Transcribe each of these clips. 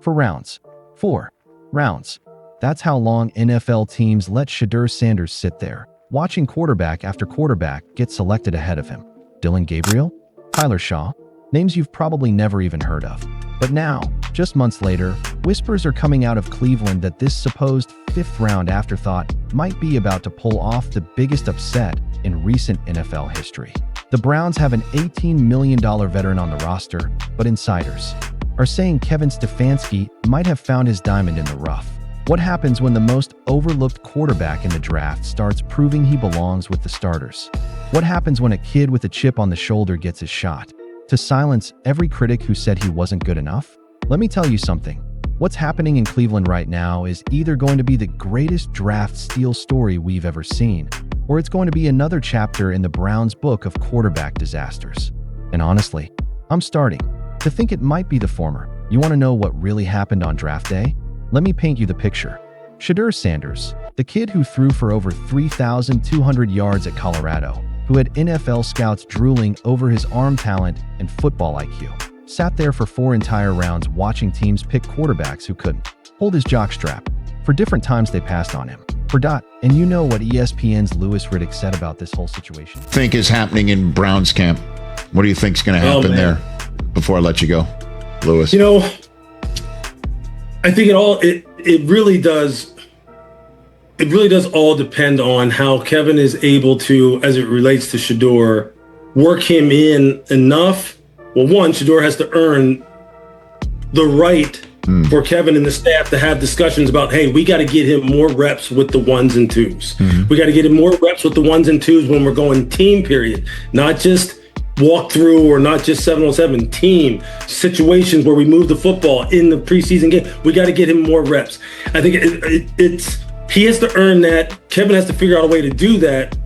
for rounds. 4 rounds. That's how long NFL teams let Shedeur Sanders sit there, watching quarterback after quarterback get selected ahead of him. Dillon Gabriel, Tyler Shaw, names you've probably never even heard of. But now, just months later, whispers are coming out of Cleveland that this supposed fifth-round afterthought might be about to pull off the biggest upset in recent NFL history. The Browns have an $18 million veteran on the roster, but insiders are saying Kevin Stefanski might have found his diamond in the rough. What happens when the most overlooked quarterback in the draft starts proving he belongs with the starters? What happens when a kid with a chip on the shoulder gets his shot to silence every critic who said he wasn't good enough? Let me tell you something. What's happening in Cleveland right now is either going to be the greatest draft steal story we've ever seen, or it's going to be another chapter in the Browns' book of quarterback disasters. And honestly, I'm starting to think it might be the former. You want to know what really happened on draft day? Let me paint you the picture. Shedeur Sanders, the kid who threw for over 3,200 yards at Colorado, who had NFL scouts drooling over his arm talent and football IQ, sat there for 4 entire rounds watching teams pick quarterbacks who couldn't hold his jockstrap. For different times they passed on him. And you know what ESPN's Riddick said about this whole situation. Think is happening in Browns camp? What do you think's going to happen there? Before I let you go, Lewis. You know, I think it really does all depend on how Kevin is able to, as it relates to Shedeur, work him in enough. Well, one, Shedeur has to earn the right for Kevin and the staff to have discussions about, hey, we got to get him more reps with the ones and twos. We got to get him more reps with the ones and twos when we're going team period, not just walk through or not just 7-on-7 team situations where we move the football in the preseason game. We got to get him more reps. I think he has to earn that. Kevin has to figure out a way to do that.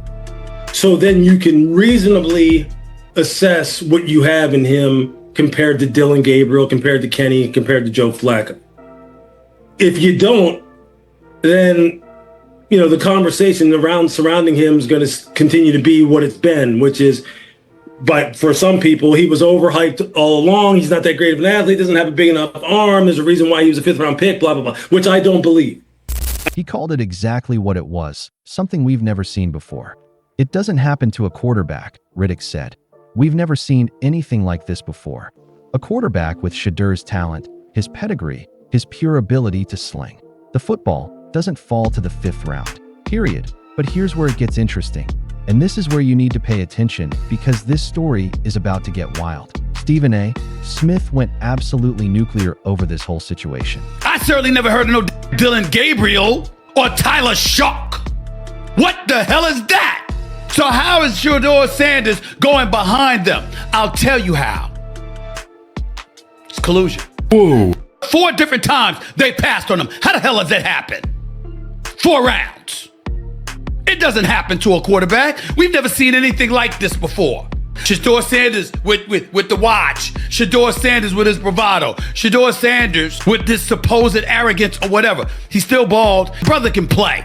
So then you can reasonably assess what you have in him compared to Dillon Gabriel, compared to Kenny, compared to Joe Flacco. If you don't, then, you know, the conversation around surrounding him is going to continue to be what it's been, which is, but for some people, he was overhyped all along. He's not that great of an athlete, doesn't have a big enough arm. There's a reason why he was a 5th-round pick, blah, blah, blah, which I don't believe. He called it exactly what it was, something we've never seen before. It doesn't happen to a quarterback, Riddick said. We've never seen anything like this before. A quarterback with Shedeur's talent, his pedigree, his pure ability to sling the football doesn't fall to the 5th round, period. But here's where it gets interesting. And this is where you need to pay attention because this story is about to get wild. Stephen A. Smith went absolutely nuclear over this whole situation. I certainly never heard of no Dillon Gabriel or Tyler Shaw. What the hell is that? So how is Shedeur Sanders going behind them? I'll tell you how. It's collusion. Whoa. 4 different times they passed on him. How the hell does that happen? 4 rounds. It doesn't happen to a quarterback. We've never seen anything like this before. Shedeur Sanders with the watch. Shedeur Sanders with his bravado. Shedeur Sanders with this supposed arrogance or whatever. He's still bald. Brother can play.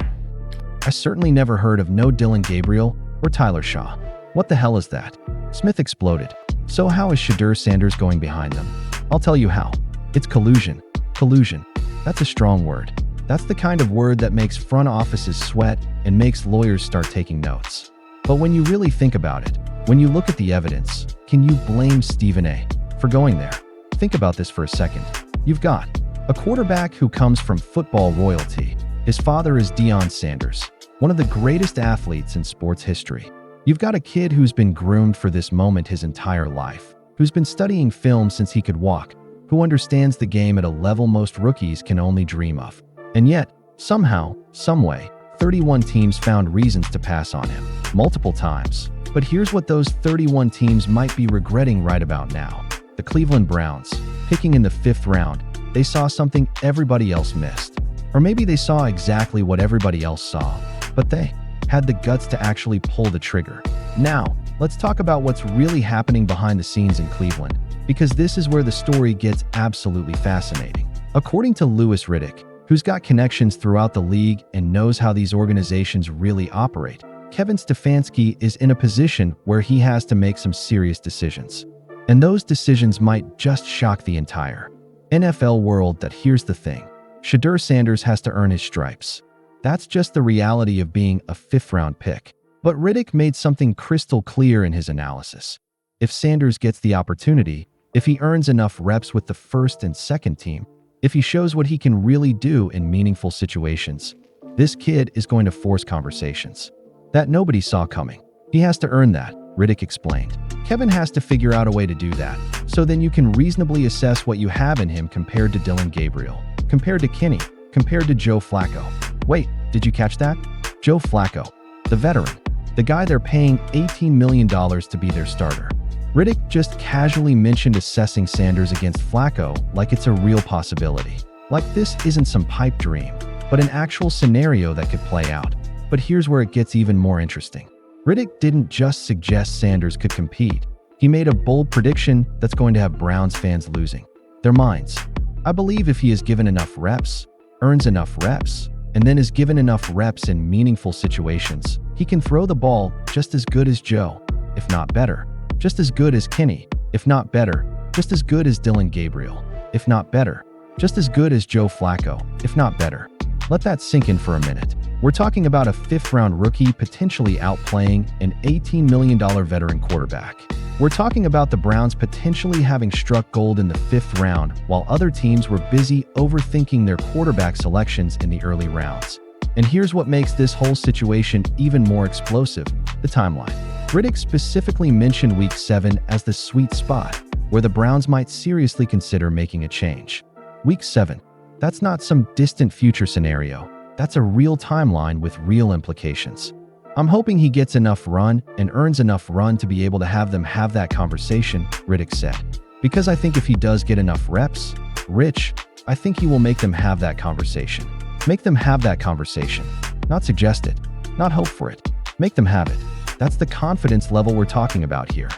I certainly never heard of no Dillon Gabriel or Tyler Shaw. What the hell is that? Smith exploded. So how is Shedeur Sanders going behind them? I'll tell you how. It's collusion. Collusion. That's a strong word. That's the kind of word that makes front offices sweat and makes lawyers start taking notes. But when you really think about it, when you look at the evidence, can you blame Stephen A. for going there? Think about this for a second. You've got a quarterback who comes from football royalty. His father is Deion Sanders, one of the greatest athletes in sports history. You've got a kid who's been groomed for this moment his entire life, who's been studying film since he could walk, who understands the game at a level most rookies can only dream of. And yet, somehow, someway, 31 teams found reasons to pass on him, multiple times. But here's what those 31 teams might be regretting right about now. The Cleveland Browns, picking in the 5th round, they saw something everybody else missed. Or maybe they saw exactly what everybody else saw, but they had the guts to actually pull the trigger. Now, let's talk about what's really happening behind the scenes in Cleveland, because this is where the story gets absolutely fascinating. According to Riddick, who's got connections throughout the league and knows how these organizations really operate, Kevin Stefanski is in a position where he has to make some serious decisions. And those decisions might just shock the entire NFL world that here's the thing. Shedeur Sanders has to earn his stripes. That's just the reality of being a fifth-round pick. But Riddick made something crystal clear in his analysis. If Sanders gets the opportunity, if he earns enough reps with the first and second team, if he shows what he can really do in meaningful situations, this kid is going to force conversations that nobody saw coming. He has to earn that, Riddick explained. Kevin has to figure out a way to do that, so then you can reasonably assess what you have in him compared to Dillon Gabriel, compared to Kenny, compared to Joe Flacco. Wait, did you catch that? Joe Flacco, the veteran, the guy they're paying $18 million to be their starter. Riddick just casually mentioned assessing Sanders against Flacco like it's a real possibility. Like this isn't some pipe dream, but an actual scenario that could play out. But here's where it gets even more interesting. Riddick didn't just suggest Sanders could compete. He made a bold prediction that's going to have Browns fans losing their minds. I believe if he is given enough reps, earns enough reps, and then is given enough reps in meaningful situations, he can throw the ball just as good as Joe, if not better. Just as good as Kenny, if not better. Just as good as Dillon Gabriel, if not better. Just as good as Joe Flacco, if not better. Let that sink in for a minute. We're talking about a fifth-round rookie potentially outplaying an $18 million veteran quarterback. We're talking about the Browns potentially having struck gold in the fifth round while other teams were busy overthinking their quarterback selections in the early rounds. And here's what makes this whole situation even more explosive: the timeline. Riddick specifically mentioned Week 7 as the sweet spot where the Browns might seriously consider making a change. Week 7. That's not some distant future scenario. That's a real timeline with real implications. I'm hoping he gets enough run and earns enough run to be able to have them have that conversation, Riddick said. Because I think if he does get enough reps, I think he will make them have that conversation. Make them have that conversation. Not suggest it, not hope for it. Make them have it. That's the confidence level we're talking about here.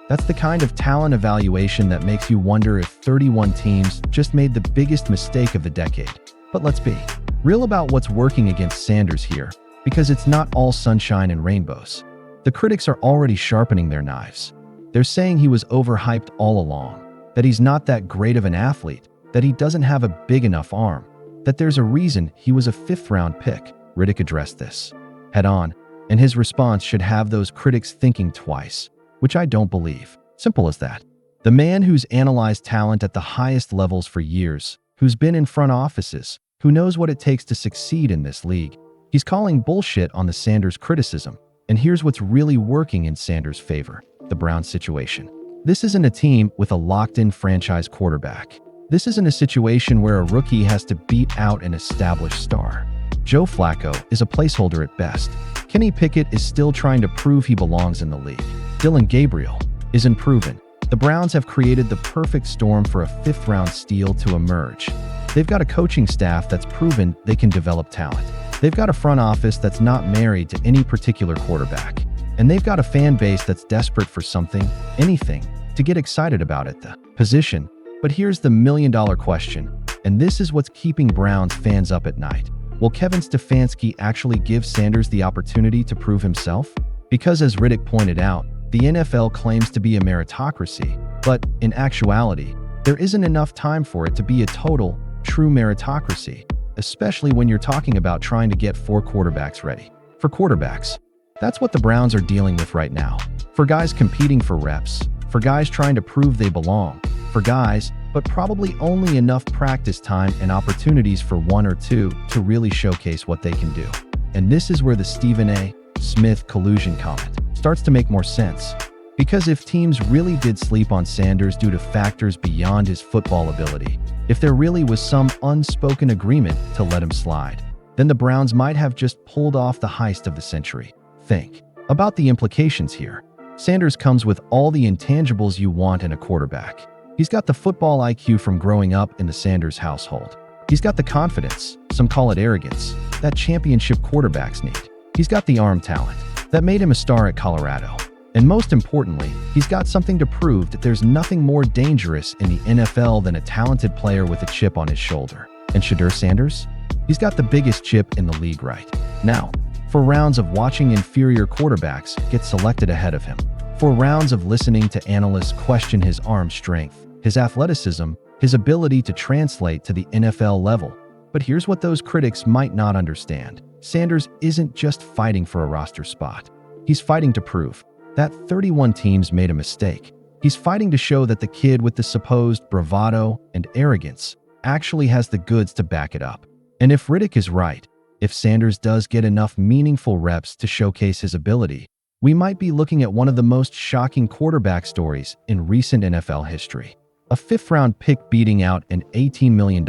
That's the kind of talent evaluation that makes you wonder if 31 teams just made the biggest mistake of the decade. But let's be real about what's working against Sanders here, because it's not all sunshine and rainbows. The critics are already sharpening their knives. They're saying he was overhyped all along, that he's not that great of an athlete, that he doesn't have a big enough arm, that there's a reason he was a fifth-round pick. Riddick addressed this head on, and his response should have those critics thinking twice, which I don't believe. Simple as that. The man who's analyzed talent at the highest levels for years, who's been in front offices, who knows what it takes to succeed in this league, he's calling bullshit on the Sanders criticism. And here's what's really working in Sanders' favor: the Browns situation. This isn't a team with a locked-in franchise quarterback. This isn't a situation where a rookie has to beat out an established star. Joe Flacco is a placeholder at best. Kenny Pickett is still trying to prove he belongs in the league. Dillon Gabriel is unproven. The Browns have created the perfect storm for a fifth-round steal to emerge. They've got a coaching staff that's proven they can develop talent. They've got a front office that's not married to any particular quarterback. And they've got a fan base that's desperate for something, anything, to get excited about at the position. But here's the million-dollar question, and this is what's keeping Browns fans up at night. Will Kevin Stefanski actually give Sanders the opportunity to prove himself? Because as Riddick pointed out, the NFL claims to be a meritocracy, but in actuality, there isn't enough time for it to be a total, true meritocracy, especially when you're talking about trying to get 4 quarterbacks ready. For quarterbacks, that's what the Browns are dealing with right now. For guys competing for reps, for guys trying to prove they belong, for guys, but probably only enough practice time and opportunities for 1 or 2 to really showcase what they can do. And this is where the Stephen A. Smith collusion comment starts to make more sense. Because if teams really did sleep on Sanders due to factors beyond his football ability, if there really was some unspoken agreement to let him slide, then the Browns might have just pulled off the heist of the century. Think about the implications here. Sanders comes with all the intangibles you want in a quarterback. He's got the football IQ from growing up in the Sanders household. He's got the confidence, some call it arrogance, that championship quarterbacks need. He's got the arm talent that made him a star at Colorado. And most importantly, he's got something to prove that there's nothing more dangerous in the NFL than a talented player with a chip on his shoulder. And Shedeur Sanders? He's got the biggest chip in the league right now. 4 rounds of watching inferior quarterbacks get selected ahead of him. 4 rounds of listening to analysts question his arm strength, his athleticism, his ability to translate to the NFL level. But here's what those critics might not understand. Sanders isn't just fighting for a roster spot. He's fighting to prove that 31 teams made a mistake. He's fighting to show that the kid with the supposed bravado and arrogance actually has the goods to back it up. And if Riddick is right, if Sanders does get enough meaningful reps to showcase his ability, we might be looking at one of the most shocking quarterback stories in recent NFL history. A fifth-round pick beating out an $18 million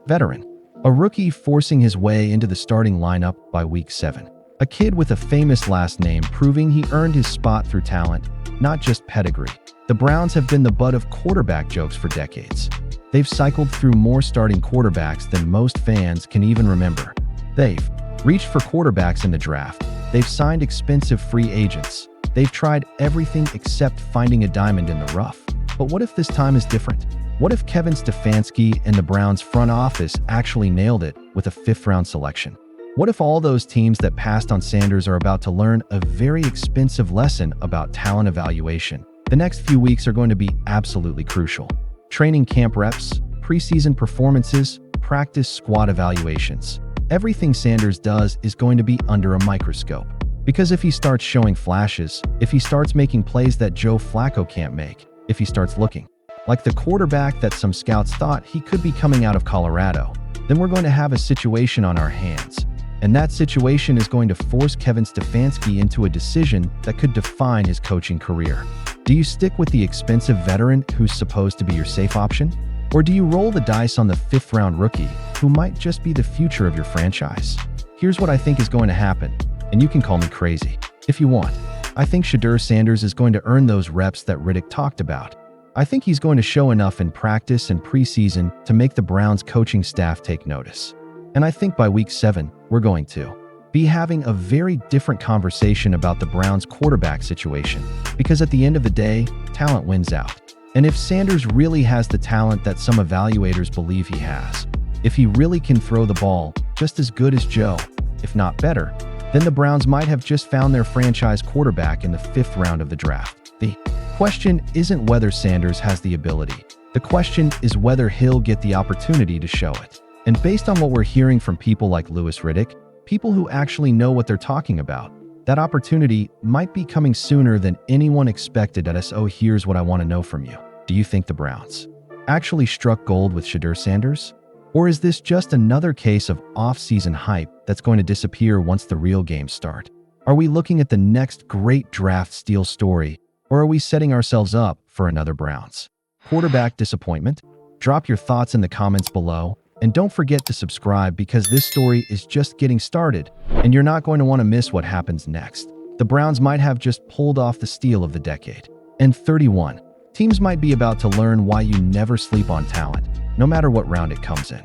veteran. A rookie forcing his way into the starting lineup by week 7. A kid with a famous last name proving he earned his spot through talent, not just pedigree. The Browns have been the butt of quarterback jokes for decades. They've cycled through more starting quarterbacks than most fans can even remember. They've reached for quarterbacks in the draft. They've signed expensive free agents. They've tried everything except finding a diamond in the rough. But what if this time is different? What if Kevin Stefanski and the Browns front office actually nailed it with a fifth-round selection? What if all those teams that passed on Sanders are about to learn a very expensive lesson about talent evaluation? The next few weeks are going to be absolutely crucial. Training camp reps, preseason performances, practice squad evaluations. Everything Sanders does is going to be under a microscope. Because if he starts showing flashes, if he starts making plays that Joe Flacco can't make, if he starts looking like the quarterback that some scouts thought he could be coming out of Colorado, then we're going to have a situation on our hands. And that situation is going to force Kevin Stefanski into a decision that could define his coaching career. Do you stick with the expensive veteran who's supposed to be your safe option? Or do you roll the dice on the fifth-round rookie who might just be the future of your franchise? Here's what I think is going to happen, and you can call me crazy if you want. I think Shedeur Sanders is going to earn those reps that Riddick talked about. I think he's going to show enough in practice and preseason to make the Browns coaching staff take notice. And I think by week 7, we're going to be having a very different conversation about the Browns quarterback situation, because at the end of the day, talent wins out. And if Sanders really has the talent that some evaluators believe he has, if he really can throw the ball just as good as Joe, if not better, then the Browns might have just found their franchise quarterback in the 5th round of the draft. The question isn't whether Sanders has the ability. The question is whether he'll get the opportunity to show it. And based on what we're hearing from people like Louis Riddick, people who actually know what they're talking about, that opportunity might be coming sooner than anyone expected at us. Oh, here's what I want to know from you. Do you think the Browns actually struck gold with Shedeur Sanders? Or is this just another case of off-season hype that's going to disappear once the real games start? Are we looking at the next great draft steal story, or are we setting ourselves up for another Browns quarterback disappointment? Drop your thoughts in the comments below, and don't forget to subscribe because this story is just getting started, and you're not going to want to miss what happens next. The Browns might have just pulled off the steal of the decade. And 31. Teams might be about to learn why you never sleep on talent, no matter what round it comes in.